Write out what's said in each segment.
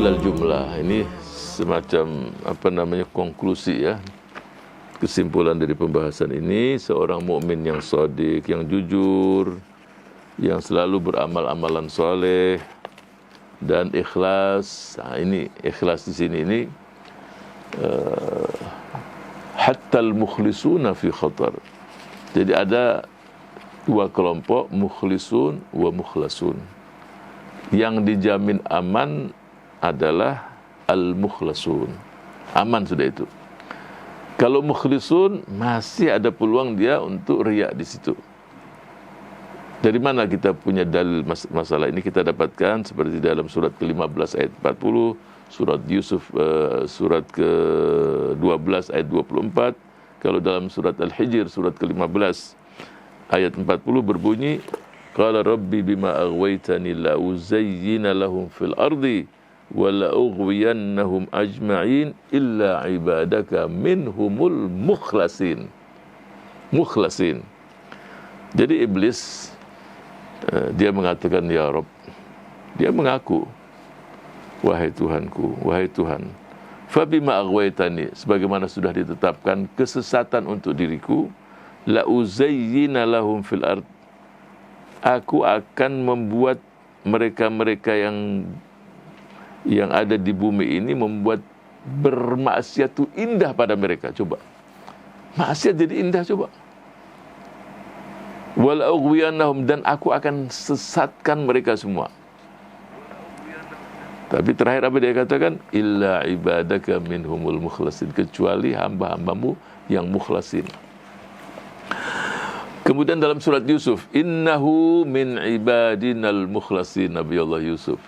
ilal jumlah. Ini semacam konklusi ya. Kesimpulan dari pembahasan ini, seorang mukmin yang shadiq, yang jujur, yang selalu beramal amalan soleh dan ikhlas. Nah, ini ikhlas di sini ini hatta al-mukhlisuna fi khatar. Jadi ada dua kelompok, mukhlisun wa mukhlasun. Yang dijamin aman adalah al-mukhlasun. Aman sudah itu. Kalau mukhlisun masih ada peluang dia untuk riya di situ. Dari mana kita punya dalil masalah ini? Kita dapatkan seperti dalam surat ke-15 ayat 40, surat Yusuf surat ke-12 ayat 24. Kalau dalam surat Al-Hijr surat ke-15 ayat 40 berbunyi, qala rabbi bima aghwaytani la uzayyina lahum fil ardi wa la ughwiyannahum ajma'in illa ibadaka minhumul mukhlasin. Mukhlasin. Jadi iblis dia mengatakan ya Rabb, dia mengaku, wahai Tuhanku, wahai Tuhan, fabima aghwaytani, sebagaimana sudah ditetapkan kesesatan untuk diriku, la uzayyina lahum fil ard, aku akan membuat mereka-mereka yang ada di bumi ini, membuat bermaksiat itu indah pada mereka. Coba maksiat jadi indah, coba. Wal ughwiyannahum, dan aku akan sesatkan mereka semua. Tapi terakhir apa dia katakan? Illa ibadaka minhumul mukhlasin, kecuali hamba-hambamu yang mukhlasin. Kemudian dalam surat Yusuf, innahu min ibadinal mukhlasin, Nabi Allah Yusuf.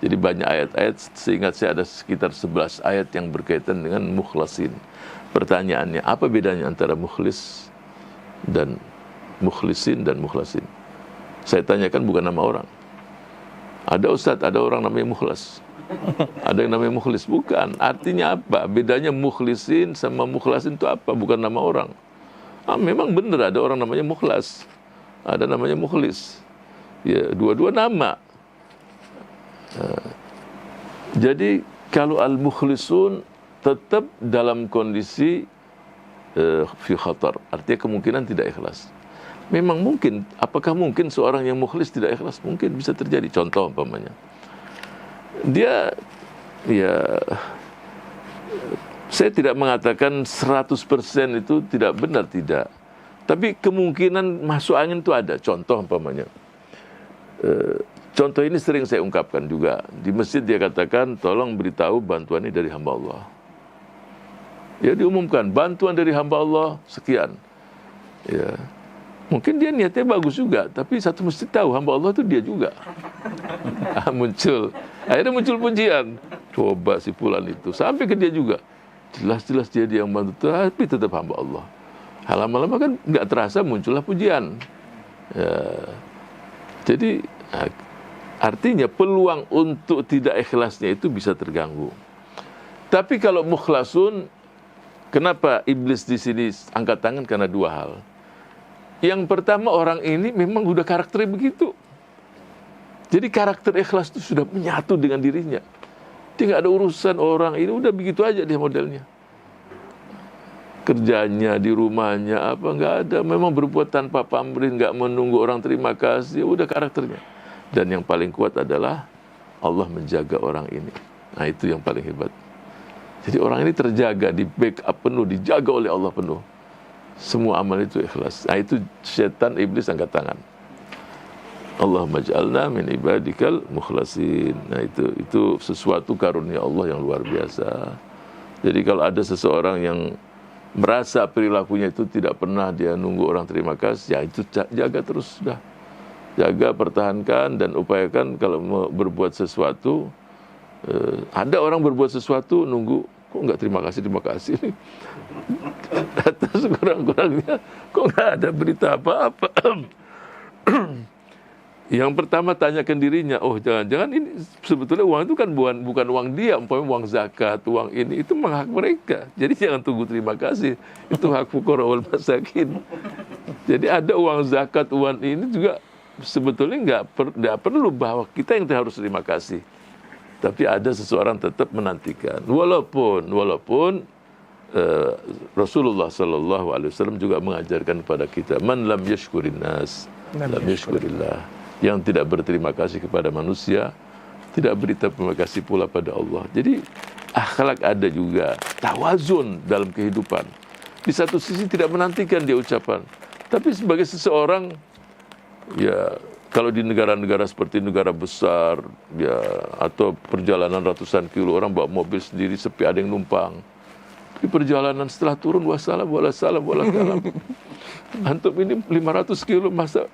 Jadi banyak ayat-ayat, seingat saya ada sekitar 11 ayat yang berkaitan dengan mukhlasin. Pertanyaannya, apa bedanya antara mukhlis dan mukhlisin dan mukhlasin? Saya tanyakan bukan nama orang. Ada ustadz, ada orang namanya mukhlas, ada yang namanya mukhlis. Bukan, artinya apa? Bedanya mukhlisin sama mukhlasin itu apa? Bukan nama orang. Memang benar ada orang namanya mukhlas, ada namanya mukhlis. Ya, dua-dua nama. Jadi kalau al-mukhlisun tetap dalam kondisi fi khatar, artinya kemungkinan tidak ikhlas. Memang mungkin, apakah mungkin seorang yang mukhlis tidak ikhlas? Mungkin, bisa terjadi. Contoh umpamanya, dia ya, saya tidak mengatakan 100% itu tidak benar, tidak. Tapi kemungkinan masuk angin itu ada. Contoh umpamanya, contoh ini sering saya ungkapkan juga. Di masjid dia katakan, tolong beritahu bantuan ini dari hamba Allah. Ya, diumumkan, bantuan dari hamba Allah sekian. Ya, mungkin dia niatnya bagus juga, tapi satu mesti tahu, hamba Allah itu dia juga. Akhirnya muncul pujian. Coba si fulan itu, sampai ke dia juga. Jelas-jelas dia yang bantu, tapi tetap hamba Allah. Lama-lama kan nggak terasa muncullah pujian. Ya. Jadi artinya peluang untuk tidak ikhlasnya itu bisa terganggu. Tapi kalau mukhlasun, kenapa iblis di sini angkat tangan? Karena dua hal. Yang pertama, orang ini memang udah karakternya begitu. Jadi karakter ikhlas itu sudah menyatu dengan dirinya. Dia nggak ada urusan orang ini, udah begitu aja dia modelnya. Kerjanya, di rumahnya, apa nggak ada. Memang berbuat tanpa pamrih, nggak menunggu orang terima kasih, udah karakternya. Dan yang paling kuat adalah Allah menjaga orang ini. Nah, itu yang paling hebat. Jadi orang ini terjaga, di backup penuh, dijaga oleh Allah penuh. Semua amal itu ikhlas. Nah, itu setan, iblis angkat tangan. Allahumma ja'alna min ibadikal mukhlasin. Nah, itu sesuatu karunia Allah yang luar biasa. Jadi kalau ada seseorang yang merasa perilakunya itu tidak pernah dia nunggu orang terima kasih, ya itu jaga terus sudah. Jaga, pertahankan, dan upayakan kalau mau berbuat sesuatu. Ada orang berbuat sesuatu nunggu, kok nggak terima kasih. Atas kurang-kurangnya, kok nggak ada berita apa-apa. Yang pertama tanyakan dirinya, oh jangan-jangan ini sebetulnya uang itu kan bukan uang dia, umpamanya uang zakat, uang ini, itu memang hak mereka. Jadi jangan tunggu terima kasih, itu hak fuqara wal masakin. Jadi ada uang zakat, uang ini juga sebetulnya nggak perlu bahwa kita yang harus terima kasih. Tapi ada seseorang tetap menantikan. Walaupun Rasulullah sallallahu alaihi wasallam juga mengajarkan kepada kita, man lam yashkurin nas lam yashkurillah. Yang tidak berterima kasih kepada manusia, tidak beri terima kasih pula pada Allah. Jadi akhlak ada juga, tawazun dalam kehidupan. Di satu sisi tidak menantikan dia ucapan, tapi sebagai seseorang, ya kalau di negara-negara seperti negara besar, ya atau perjalanan ratusan kilo, orang bawa mobil sendiri sepi, ada yang numpang. Di perjalanan setelah turun, wassalam, kalam. Antum ini 500 kilo, masa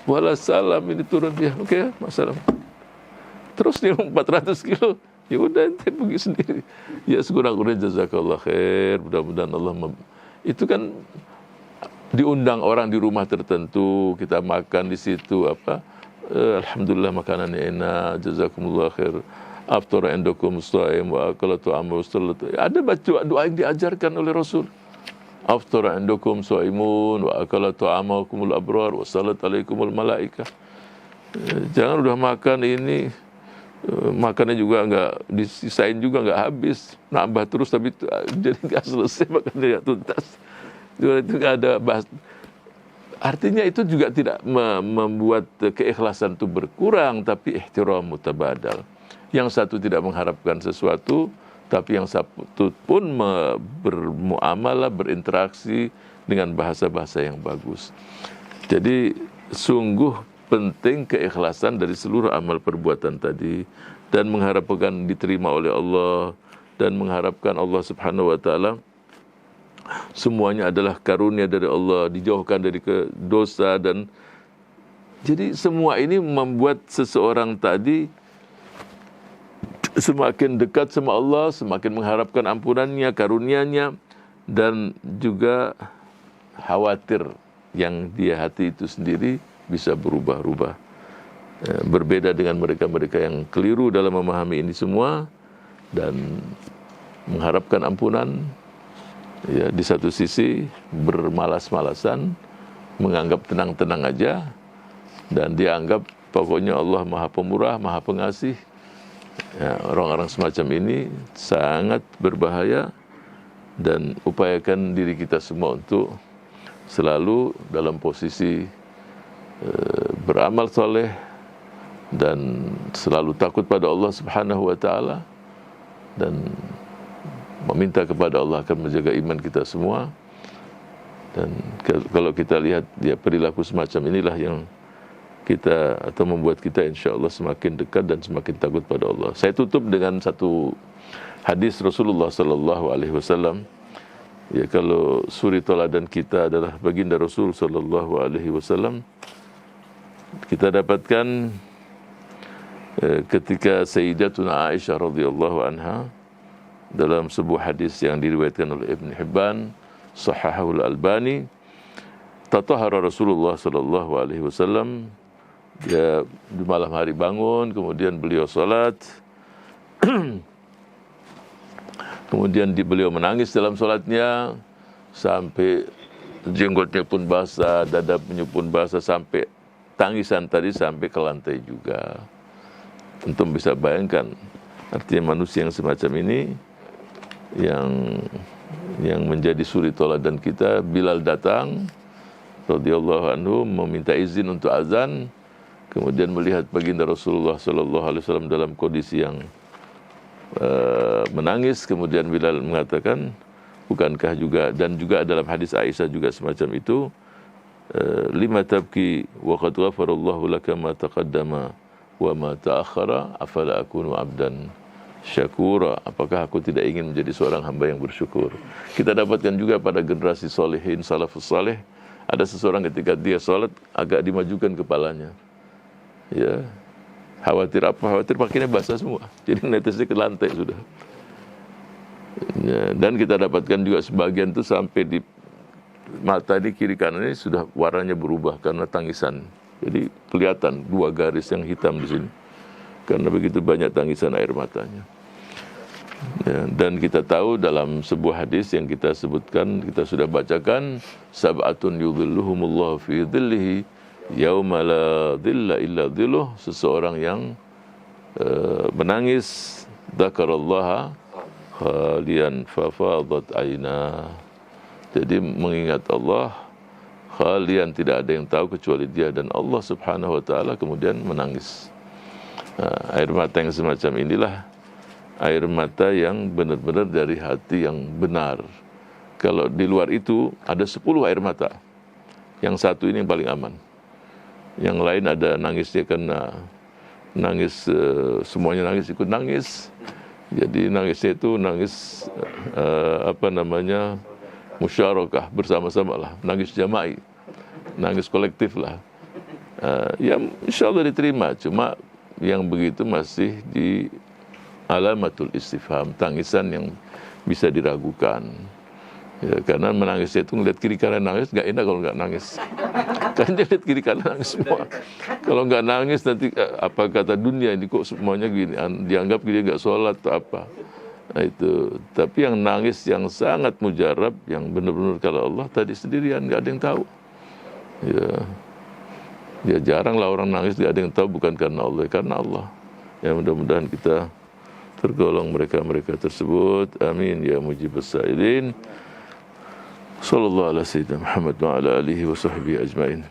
walasalam ini turun dia, oke, wassalam. Terus dia 400 kilo, ya udah ente pergi sendiri. Ya sekurang-kurangnya jazakallah khair, mudah-mudahan Allah itu kan diundang orang di rumah tertentu, kita makan di situ apa, alhamdulillah makanannya enak, jazakumullah khair. Aftara indakum shaim wa akalatu amu sallatu. Ada baca doa yang diajarkan oleh Rasul. Aftara indakum shaimun wa akalatu amakumul abrar wa sallat alaikumul malaikah. Jangan udah makan ini, makannya juga enggak disisain, juga enggak habis, nambah terus tapi jadi enggak selesai, makannya enggak tuntas. Itu enggak ada bahas. Artinya itu juga tidak membuat keikhlasan itu berkurang, tapi ihtiram mutabadal. Yang satu tidak mengharapkan sesuatu, tapi yang satu pun bermuamalah, berinteraksi dengan bahasa-bahasa yang bagus. Jadi sungguh penting keikhlasan dari seluruh amal perbuatan tadi, dan mengharapkan diterima oleh Allah, dan mengharapkan Allah Subhanahu wa taala semuanya adalah karunia dari Allah, dijauhkan dari dosa. Dan jadi semua ini membuat seseorang tadi semakin dekat sama Allah, semakin mengharapkan ampunannya, karunia-Nya, dan juga khawatir yang dia hati itu sendiri bisa berubah-ubah. Berbeda dengan mereka-mereka yang keliru dalam memahami ini semua dan mengharapkan ampunan. Ya, di satu sisi bermalas-malasan, menganggap tenang-tenang aja, dan dia anggap pokoknya Allah Maha Pemurah, Maha Pengasih. Ya, orang-orang semacam ini sangat berbahaya, dan upayakan diri kita semua untuk selalu dalam posisi beramal soleh dan selalu takut pada Allah Subhanahu wa taala, dan meminta kepada Allah akan menjaga iman kita semua. Dan kalau kita lihat dia perilaku semacam inilah yang kita atau membuat kita insya-Allah semakin dekat dan semakin takut pada Allah. Saya tutup dengan satu hadis Rasulullah sallallahu alaihi wasallam. Ya, kalau suri teladan kita adalah baginda Rasul sallallahu alaihi wasallam, kita dapatkan ketika Sayyidatuna Aisyah radhiyallahu anha dalam sebuah hadis yang diriwayatkan oleh Ibn Hibban, Shahahul Albani, tatahara Rasulullah sallallahu alaihi wasallam. Dia di malam hari bangun, kemudian beliau salat, kemudian beliau menangis dalam salatnya sampai jenggotnya pun basah, dadanya pun basah, sampai tangisan tadi sampai ke lantai juga. Tentu bisa bayangkan, artinya manusia yang semacam ini yang menjadi suri teladan kita. Bilal datang radhiyallahu anhu meminta izin untuk azan. Kemudian melihat baginda Rasulullah sallallahu alaihi wasallam dalam kondisi yang menangis. Kemudian Bilal mengatakan, bukankah juga, dan juga dalam hadis Aisyah juga semacam itu, lima tabki wa qad ghafarallahu laka ma taqaddama wa ma ta'akhkhara afala akunu abdan syakura. Apakah aku tidak ingin menjadi seorang hamba yang bersyukur? Kita dapatkan juga pada generasi solehin, salafus saleh, ada seseorang ketika dia salat agak dimajukan kepalanya. Ya, khawatir apa? Khawatir pakainya basah semua, jadi netesnya ke lantai sudah. Ya, dan kita dapatkan juga sebagian itu sampai di mata di kiri kanan ini sudah warnanya berubah karena tangisan. Jadi kelihatan dua garis yang hitam di sini karena begitu banyak tangisan air matanya. Ya, dan kita tahu dalam sebuah hadis yang kita sebutkan, kita sudah bacakan, sab'atun yudhilluhumullahu fi dhillihi yauma la dhilla illa dhilluh, seseorang yang menangis, dzakarallaha khalian fafadat aina. Jadi mengingat Allah khalian, tidak ada yang tahu kecuali Dia dan Allah Subhanahu wa taala, kemudian menangis. Air mata yang semacam inilah air mata yang benar-benar dari hati yang benar. Kalau di luar itu ada 10 air mata, yang satu ini yang paling aman. Yang lain ada nangisnya karena nangis, semuanya nangis, ikut nangis. Jadi nangisnya itu nangis musyarakah, bersama-sama lah, nangis jama'i, nangis kolektif lah. Ya insya Allah diterima, cuma yang begitu masih di alamatul istifham, tangisan yang bisa diragukan. Ya, karena menangisnya itu ngeliat kiri kanan nangis, nggak enak kalau nggak nangis. Kan dia lihat kiri kanan nangis semua. Kalau nggak nangis nanti apa kata dunia ini, kok semuanya gini, dianggap dia nggak sholat atau apa. Nah itu. Tapi yang nangis yang sangat mujarab, yang benar-benar kalau Allah tadi sendirian, nggak ada yang tahu. Ya jarang lah orang nangis nggak ada yang tahu, bukan karena Allah, karena Allah. Ya mudah-mudahan kita tergolong mereka-mereka tersebut. Amin ya mujibus sa'ilin. Sallallahu alaihi wa sallam Muhammad wa ala alihi wa sahbihi ajmain.